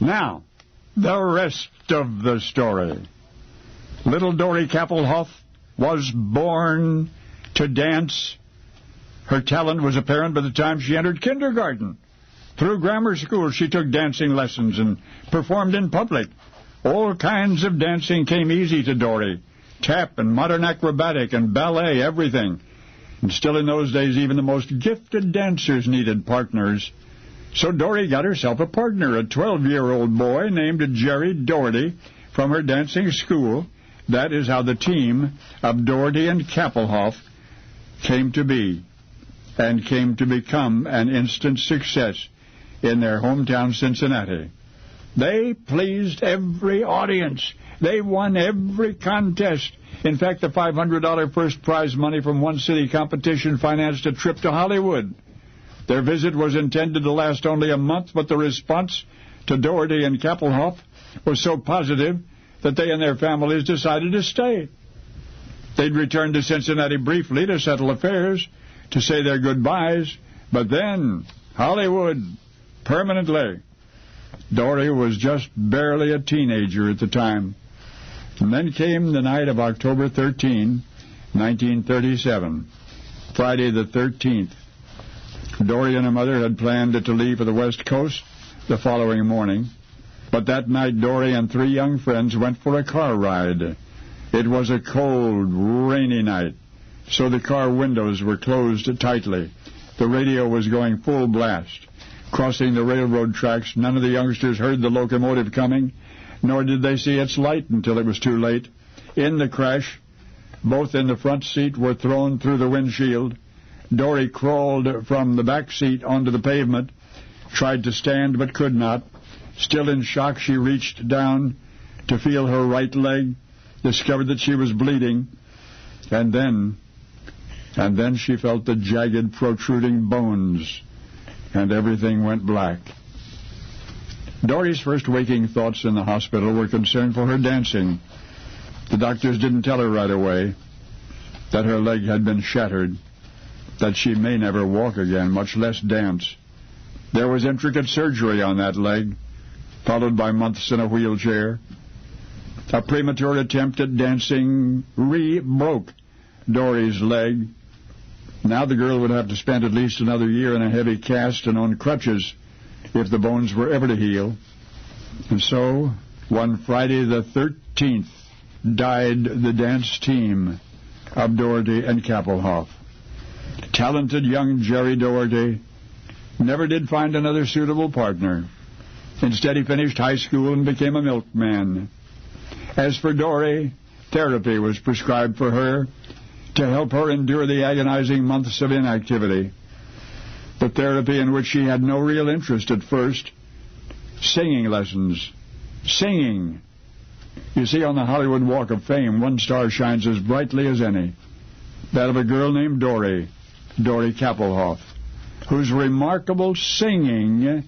Now, the rest of the story. Little Dory Kappelhoff was born to dance. Her talent was apparent by the time she entered kindergarten. Through grammar school, she took dancing lessons and performed in public. All kinds of dancing came easy to Dory. Tap and modern acrobatic and ballet, everything. And still in those days, even the most gifted dancers needed partners. So Dory got herself a partner, a 12-year-old boy named Jerry Doherty from her dancing school. That is how the team of Doherty and Kappelhoff came to be and came to become an instant success in their hometown Cincinnati. They pleased every audience. They won every contest. In fact, the $500 first prize money from one city competition financed a trip to Hollywood. Their visit was intended to last only a month, but the response to Doherty and Kappelhoff was so positive that they and their families decided to stay. They'd return to Cincinnati briefly to settle affairs, to say their goodbyes, but then Hollywood, permanently. Dory was just barely a teenager at the time. And then came the night of October 13, 1937, Friday the 13th. Dory and her mother had planned to leave for the West Coast the following morning, but that night Dory and three young friends went for a car ride. It was a cold, rainy night, so the car windows were closed tightly. The radio was going full blast. Crossing the railroad tracks, none of the youngsters heard the locomotive coming, nor did they see its light until it was too late. In the crash, both in the front seat were thrown through the windshield. Dory crawled from the back seat onto the pavement, tried to stand but could not. Still in shock, she reached down to feel her right leg, discovered that she was bleeding, and then she felt the jagged, protruding bones, and everything went black. Dory's first waking thoughts in the hospital were concern for her dancing. The doctors didn't tell her right away that her leg had been shattered, that she may never walk again, much less dance. There was intricate surgery on that leg, followed by months in a wheelchair. A premature attempt at dancing broke Dory's leg. Now the girl would have to spend at least another year in a heavy cast and on crutches if the bones were ever to heal. And so, one Friday the 13th, died the dance team of Doherty and Kappelhoff. Talented young Jerry Doherty never did find another suitable partner. Instead, he finished high school and became a milkman. As for Dory, therapy was prescribed for her to help her endure the agonizing months of inactivity. The therapy in which she had no real interest at first. Singing lessons. Singing. You see, on the Hollywood Walk of Fame, one star shines as brightly as any. That of a girl named Dory Kappelhoff, whose remarkable singing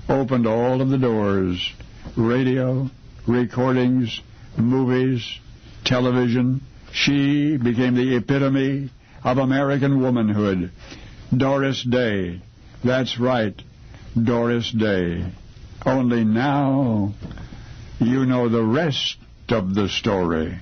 opened all of the doors. Radio, recordings, movies, television. She became the epitome of American womanhood. Doris Day. That's right, Doris Day. Only now you know the rest of the story.